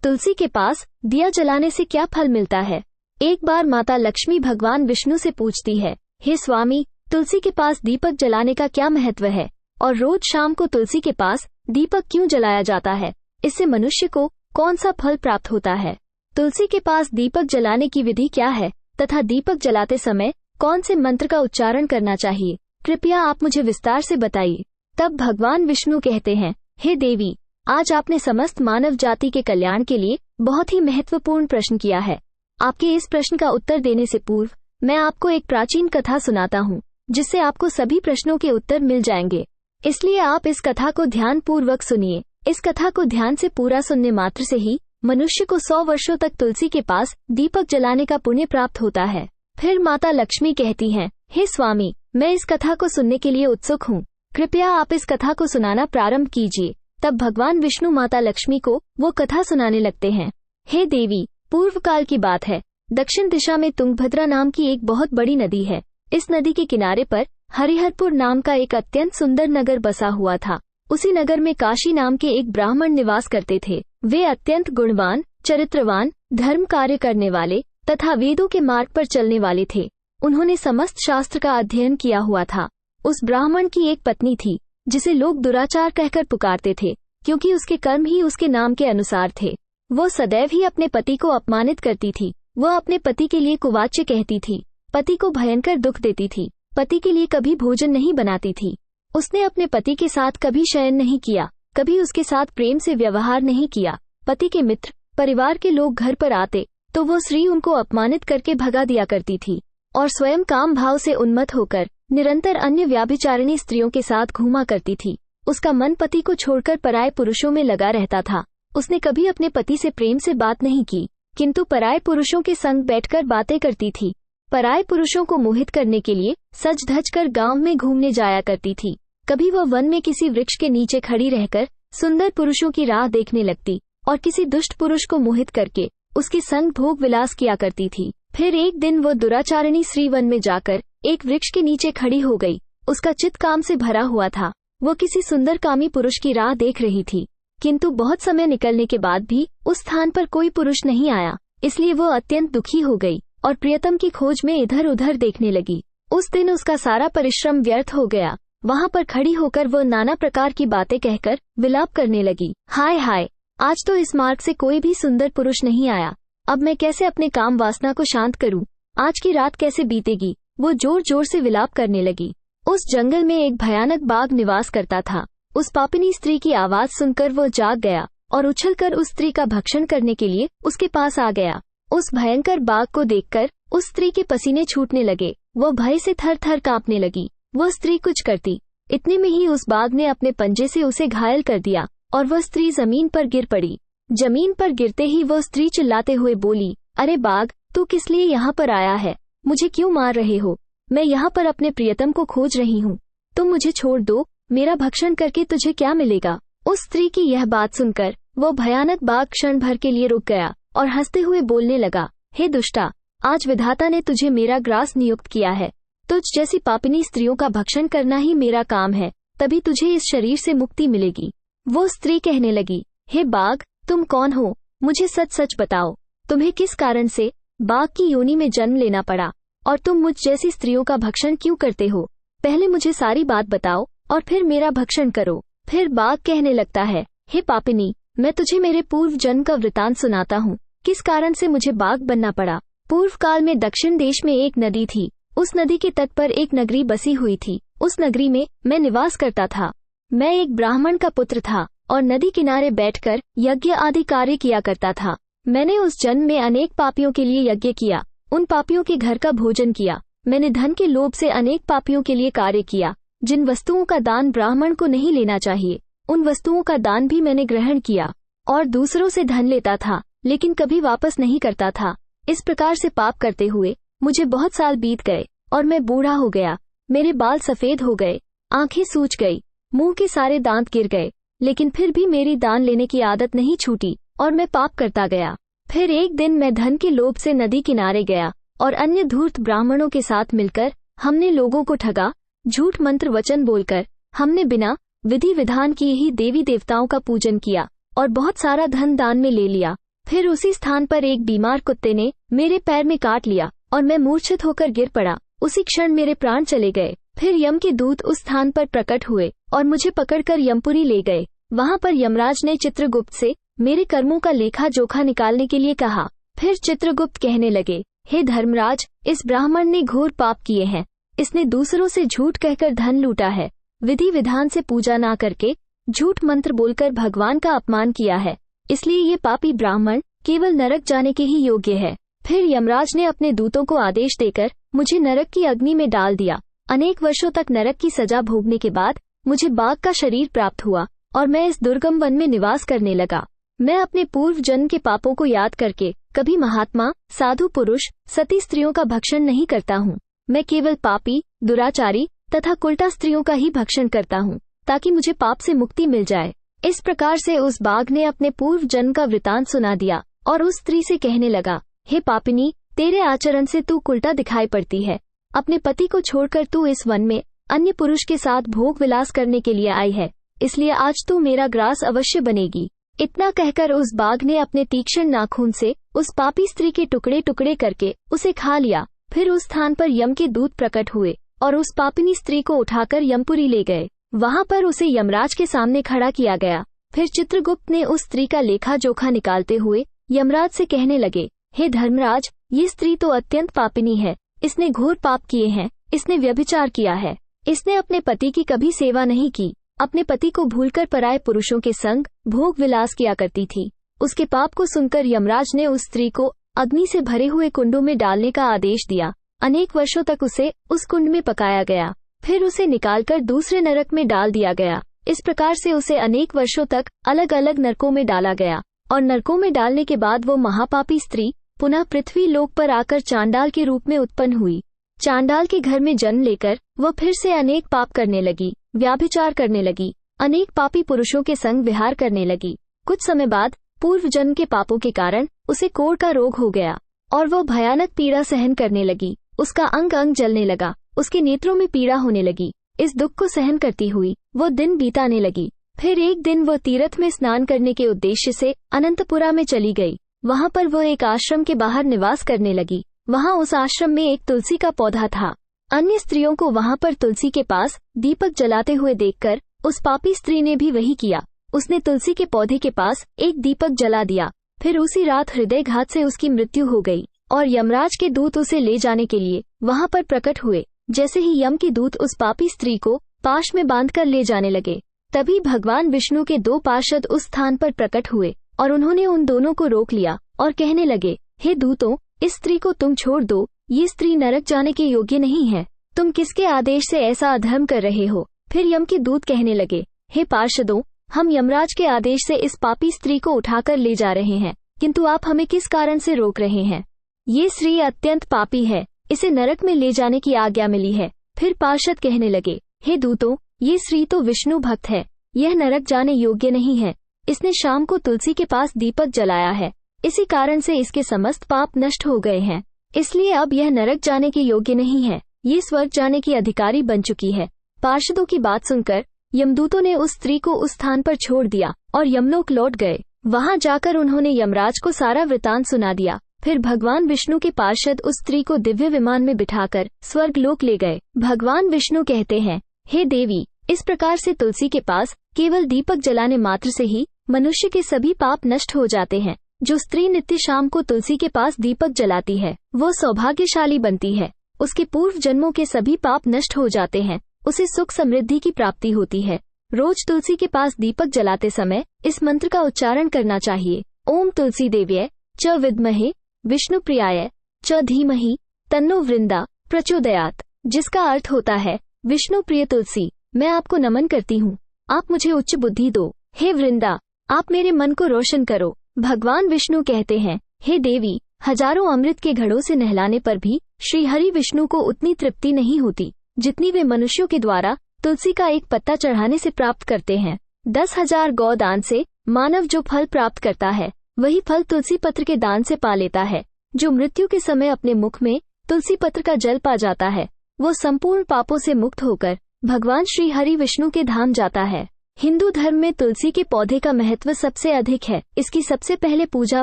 तुलसी के पास दिया जलाने से क्या फल मिलता है। एक बार माता लक्ष्मी भगवान विष्णु से पूछती है, हे स्वामी, तुलसी के पास दीपक जलाने का क्या महत्व है और रोज शाम को तुलसी के पास दीपक क्यों जलाया जाता है, इससे मनुष्य को कौन सा फल प्राप्त होता है। तुलसी के पास दीपक जलाने की विधि क्या है तथा दीपक जलाते समय कौन से मंत्र का उच्चारण करना चाहिए, कृपया आप मुझे विस्तार से बताइए। तब भगवान विष्णु कहते हैं, हे देवी, आज आपने समस्त मानव जाति के कल्याण के लिए बहुत ही महत्वपूर्ण प्रश्न किया है। आपके इस प्रश्न का उत्तर देने से पूर्व मैं आपको एक प्राचीन कथा सुनाता हूँ, जिससे आपको सभी प्रश्नों के उत्तर मिल जाएंगे। इसलिए आप इस कथा को ध्यान पूर्वक सुनिए। इस कथा को ध्यान से पूरा सुनने मात्र से ही मनुष्य को 100 वर्षों तक तुलसी के पास दीपक जलाने का पुण्य प्राप्त होता है। फिर माता लक्ष्मी कहती हैं, हे स्वामी, मैं इस कथा को सुनने के लिए उत्सुक हूँ, कृपया आप इस कथा को सुनाना प्रारंभ कीजिए। तब भगवान विष्णु माता लक्ष्मी को वो कथा सुनाने लगते हैं। हे देवी, पूर्व काल की बात है। दक्षिण दिशा में तुंगभद्रा नाम की एक बहुत बड़ी नदी है। इस नदी के किनारे पर हरिहरपुर नाम का एक अत्यंत सुंदर नगर बसा हुआ था। उसी नगर में काशी नाम के एक ब्राह्मण निवास करते थे। वे अत्यंत गुणवान, चरित्रवान, धर्म कार्य करने वाले तथा वेदों के मार्ग पर चलने वाले थे। उन्होंने समस्त शास्त्र का अध्ययन किया हुआ था। उस ब्राह्मण की एक पत्नी थी, जिसे लोग दुराचार कहकर पुकारते थे, क्योंकि उसके कर्म ही उसके नाम के अनुसार थे। वो सदैव ही अपने पति को अपमानित करती थी। वह अपने पति के लिए कुवाच्य कहती थी, पति को भयंकर दुख देती थी, पति के लिए कभी भोजन नहीं बनाती थी। उसने अपने पति के साथ कभी शयन नहीं किया, कभी उसके साथ प्रेम से व्यवहार नहीं किया। पति के मित्र, परिवार के लोग घर पर आते तो वो स्त्री उनको अपमानित करके भगा दिया करती थी और स्वयं काम भाव से उन्मत्त होकर निरंतर अन्य व्याभिचारिणी स्त्रियों के साथ घूमा करती थी। उसका मन पति को छोड़कर पराये पुरुषों में लगा रहता था। उसने कभी अपने पति से प्रेम से बात नहीं की, किंतु पराये पुरुषों के संग बैठकर बातें करती थी। पराये पुरुषों को मोहित करने के लिए सज धज कर गांव में घूमने जाया करती थी। कभी वह वन में किसी वृक्ष के नीचे खड़ी रहकर सुंदर पुरुषों की राह देखने लगती और किसी दुष्ट पुरुष को मोहित करके उसके संग भोग विलास किया करती थी। फिर एक दिन वो दुराचारिणी स्त्री वन में जाकर एक वृक्ष के नीचे खड़ी हो गई। उसका चित्त काम से भरा हुआ था। वो किसी सुंदर कामी पुरुष की राह देख रही थी, किंतु बहुत समय निकलने के बाद भी उस स्थान पर कोई पुरुष नहीं आया। इसलिए वो अत्यंत दुखी हो गई और प्रियतम की खोज में इधर उधर देखने लगी। उस दिन उसका सारा परिश्रम व्यर्थ हो गया। वहाँ पर खड़ी होकर वो नाना प्रकार की बातें कहकर विलाप करने लगी। हाय हाय, आज तो इस मार्ग से कोई भी सुंदर पुरुष नहीं आया। अब मैं कैसे अपने काम वासना को शांत करूं? आज की रात कैसे बीतेगी? वो जोर जोर से विलाप करने लगी। उस जंगल में एक भयानक बाघ निवास करता था। उस पापिनी स्त्री की आवाज सुनकर वो जाग गया और उछलकर उस स्त्री का भक्षण करने के लिए उसके पास आ गया। उस भयंकर बाघ को देखकर उस स्त्री के पसीने छूटने लगे। वो भय से थर थर कांपने लगी। वह स्त्री कुछ करती, इतने में ही उस बाघ ने अपने पंजे से उसे घायल कर दिया और वह स्त्री जमीन पर गिर पड़ी। जमीन पर गिरते ही वह स्त्री चिल्लाते हुए बोली, अरे बाघ, तू किस लिए यहाँ पर आया है? मुझे क्यों मार रहे हो? मैं यहाँ पर अपने प्रियतम को खोज रही हूँ। तुम मुझे छोड़ दो। मेरा भक्षण करके तुझे क्या मिलेगा? उस स्त्री की यह बात सुनकर वो भयानक बाघ क्षण भर के लिए रुक गया और हंसते हुए बोलने लगा, हे दुष्टा, आज विधाता ने तुझे मेरा ग्रास नियुक्त किया है। तुझ जैसी पापिनी स्त्रियों का भक्षण करना ही मेरा काम है, तभी तुझे इस शरीर से मुक्ति मिलेगी। वो स्त्री कहने लगी, हे बाघ, तुम कौन हो? मुझे सच सच बताओ, तुम्हें किस कारण से बाघ की योनि में जन्म लेना पड़ा और तुम मुझ जैसी स्त्रियों का भक्षण क्यों करते हो? पहले मुझे सारी बात बताओ और फिर मेरा भक्षण करो। फिर बाघ कहने लगता है, हे पापिनी, मैं तुझे मेरे पूर्व जन्म का वृतांत सुनाता हूँ, किस कारण से मुझे बाघ बनना पड़ा। पूर्व काल में दक्षिण देश में एक नदी थी। उस नदी के तट पर एक नगरी बसी हुई थी। उस नगरी में मैं निवास करता था। मैं एक ब्राह्मण का पुत्र था और नदी किनारे बैठकर यज्ञ आदि कार्य किया करता था। मैंने उस जन्म में अनेक पापियों के लिए यज्ञ किया, उन पापियों के घर का भोजन किया। मैंने धन के लोभ से अनेक पापियों के लिए कार्य किया। जिन वस्तुओं का दान ब्राह्मण को नहीं लेना चाहिए, उन वस्तुओं का दान भी मैंने ग्रहण किया और दूसरों से धन लेता था, लेकिन कभी वापस नहीं करता था। इस प्रकार से पाप करते हुए मुझे बहुत साल बीत गए और मैं बूढ़ा हो गया। मेरे बाल सफेद हो गए, आंखें सूज गई, मुंह के सारे दांत गिर गए, लेकिन फिर भी मेरी दान लेने की आदत नहीं छूटी और मैं पाप करता गया। फिर एक दिन मैं धन के लोभ से नदी किनारे गया और अन्य धूर्त ब्राह्मणों के साथ मिलकर हमने लोगों को ठगा। झूठ मंत्र वचन बोलकर हमने बिना विधि विधान किए ही देवी देवताओं का पूजन किया और बहुत सारा धन दान में ले लिया। फिर उसी स्थान पर एक बीमार कुत्ते ने मेरे पैर में काट लिया और मैं मूर्छित होकर गिर पड़ा। उसी क्षण मेरे प्राण चले गए। फिर यम के दूत उस स्थान पर प्रकट हुए और मुझे पकड़कर यमपुरी ले गए। वहां पर यमराज ने चित्रगुप्त से मेरे कर्मों का लेखा जोखा निकालने के लिए कहा। फिर चित्रगुप्त कहने लगे, हे धर्मराज, इस ब्राह्मण ने घोर पाप किए हैं। इसने दूसरों से झूठ कहकर धन लूटा है, विधि विधान से पूजा ना करके झूठ मंत्र बोलकर भगवान का अपमान किया है। इसलिए ये पापी ब्राह्मण केवल नरक जाने के ही योग्य है। फिर यमराज ने अपने दूतों को आदेश देकर मुझे नरक की अग्नि में डाल दिया। अनेक वर्षों तक नरक की सजा भोगने के बाद मुझे बाघ का शरीर प्राप्त हुआ और मैं इस दुर्गम वन में निवास करने लगा। मैं अपने पूर्व जन्म के पापों को याद करके कभी महात्मा, साधु पुरुष, सती स्त्रियों का भक्षण नहीं करता हूँ। मैं केवल पापी, दुराचारी तथा कुलटा स्त्रियों का ही भक्षण करता हूँ, ताकि मुझे पाप से मुक्ति मिल जाए। इस प्रकार से उस बाघ ने अपने पूर्व जन्म का वृतांत सुना दिया और उस स्त्री से कहने लगा, हे पापिनी, तेरे आचरण से तू कुलटा दिखाई पड़ती है। अपने पति को छोड़कर तू इस वन में अन्य पुरुष के साथ भोग विलास करने के लिए आई है, इसलिए आज तू मेरा ग्रास अवश्य बनेगी। इतना कहकर उस बाघ ने अपने तीक्ष्ण नाखून से उस पापी स्त्री के टुकड़े टुकड़े करके उसे खा लिया। फिर उस स्थान पर यम के दूत प्रकट हुए और उस पापिनी स्त्री को उठाकर यमपुरी ले गए। वहां पर उसे यमराज के सामने खड़ा किया गया। फिर चित्रगुप्त ने उस स्त्री का लेखा जोखा निकालते हुए यमराज से कहने लगे, हे धर्मराज, ये स्त्री तो अत्यंत पापिनी है। इसने घोर पाप किए हैं। इसने व्यभिचार किया है। इसने अपने पति की कभी सेवा नहीं की। अपने पति को भूलकर पराये पुरुषों के संग भोग विलास किया करती थी। उसके पाप को सुनकर यमराज ने उस स्त्री को अग्नि से भरे हुए कुंडों में डालने का आदेश दिया। अनेक वर्षों तक उसे उस कुंड में पकाया गया। फिर उसे निकालकर दूसरे नरक में डाल दिया गया। इस प्रकार से उसे अनेक वर्षों तक अलग अलग नरकों में डाला गया और नरकों में डालने के बाद वो महापापी स्त्री पुनः पृथ्वी लोक पर आकर चांडाल के रूप में उत्पन्न हुई। चांडाल के घर में जन्म लेकर वह फिर से अनेक पाप करने लगी, व्याभिचार करने लगी, अनेक पापी पुरुषों के संग विहार करने लगी। कुछ समय बाद पूर्व जन्म के पापों के कारण उसे कोढ़ का रोग हो गया और वह भयानक पीड़ा सहन करने लगी। उसका अंग अंग जलने लगा, उसके नेत्रों में पीड़ा होने लगी। इस दुख को सहन करती हुई वो दिन बीताने लगी। फिर एक दिन वह तीर्थ में स्नान करने के उद्देश्य से अनंतपुरा में चली गई। वहां पर वह एक आश्रम के बाहर निवास करने लगी। वहां उस आश्रम में एक तुलसी का पौधा था। अन्य स्त्रियों को वहां पर तुलसी के पास दीपक जलाते हुए देखकर उस पापी स्त्री ने भी वही किया। उसने तुलसी के पौधे के पास एक दीपक जला दिया। फिर उसी रात हृदयघात से उसकी मृत्यु हो गई और यमराज के दूत उसे ले जाने के लिए वहां पर प्रकट हुए। जैसे ही यम के दूत उस पापी स्त्री को पाश में बांधकर ले जाने लगे, तभी भगवान विष्णु के दो पार्षद उस स्थान पर प्रकट हुए और उन्होंने उन दोनों को रोक लिया और कहने लगे, हे दूतों, इस स्त्री को तुम छोड़ दो। ये स्त्री नरक जाने के योग्य नहीं है। तुम किसके आदेश से ऐसा अधर्म कर रहे हो? फिर यम के दूत कहने लगे, हे पार्षदों, हम यमराज के आदेश से इस पापी स्त्री को उठाकर ले जा रहे हैं, किंतु आप हमें किस कारण से रोक रहे हैं? ये स्त्री अत्यंत पापी है, इसे नरक में ले जाने की आज्ञा मिली है। फिर पार्षद कहने लगे, हे दूतों, ये स्त्री तो विष्णु भक्त है, यह नरक जाने योग्य नहीं है। इसने शाम को तुलसी के पास दीपक जलाया है, इसी कारण से इसके समस्त पाप नष्ट हो गए हैं। इसलिए अब यह नरक जाने के योग्य नहीं है, ये स्वर्ग जाने की अधिकारी बन चुकी है। पार्षदों की बात सुनकर यमदूतों ने उस स्त्री को उस स्थान पर छोड़ दिया और यमलोक लौट गए। वहां जाकर उन्होंने यमराज को सारा वृतांत सुना दिया। फिर भगवान विष्णु के पार्षद उस स्त्री को दिव्य विमान में बिठाकर स्वर्ग लोक ले गए। भगवान विष्णु कहते हैं, हे देवी, इस प्रकार से तुलसी के पास केवल दीपक जलाने मात्र से ही मनुष्य के सभी पाप नष्ट हो जाते हैं। जो स्त्री नित्य शाम को तुलसी के पास दीपक जलाती है, वो सौभाग्यशाली बनती है। उसके पूर्व जन्मों के सभी पाप नष्ट हो जाते हैं। उसे सुख समृद्धि की प्राप्ति होती है। रोज तुलसी के पास दीपक जलाते समय इस मंत्र का उच्चारण करना चाहिए। ओम तुलसी देव्यै च विद्महे विष्णु प्रियाय च धीमहि तन्नो वृंदा प्रचोदयात्, जिसका अर्थ होता है, विष्णु प्रिय तुलसी, मैं आपको नमन करती हूँ, आप मुझे उच्च बुद्धि दो। हे वृंदा, आप मेरे मन को रोशन करो। भगवान विष्णु कहते हैं, हे देवी, हजारों अमृत के घड़ों से नहलाने पर भी श्री हरि विष्णु को उतनी तृप्ति नहीं होती जितनी वे मनुष्यों के द्वारा तुलसी का एक पत्ता चढ़ाने से प्राप्त करते हैं। 10,000 गौ दान से मानव जो फल प्राप्त करता है, वही फल तुलसी पत्र के दान से पा लेता है। जो मृत्यु के समय अपने मुख में तुलसी पत्र का जल पा जाता है, वो संपूर्ण पापों से मुक्त होकर भगवान श्री हरि विष्णु के धाम जाता है। हिंदू धर्म में तुलसी के पौधे का महत्व सबसे अधिक है। इसकी सबसे पहले पूजा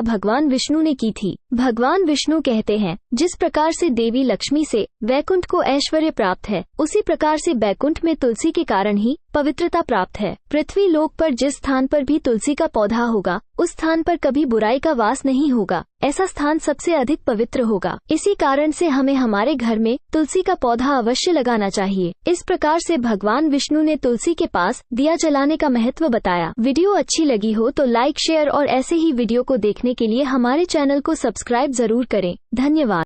भगवान विष्णु ने की थी। भगवान विष्णु कहते हैं, जिस प्रकार से देवी लक्ष्मी से वैकुंठ को ऐश्वर्य प्राप्त है, उसी प्रकार से बैकुंठ में तुलसी के कारण ही पवित्रता प्राप्त है। पृथ्वी लोक पर जिस स्थान पर भी तुलसी का पौधा होगा, उस स्थान पर कभी बुराई का वास नहीं होगा। ऐसा स्थान सबसे अधिक पवित्र होगा। इसी कारण से हमें हमारे घर में तुलसी का पौधा अवश्य लगाना चाहिए। इस प्रकार से भगवान विष्णु ने तुलसी के पास दिया जलाने का महत्व बताया। वीडियो अच्छी लगी हो तो लाइक, शेयर और ऐसे ही वीडियो को देखने के लिए हमारे चैनल को सब्सक्राइब जरूर करें। धन्यवाद।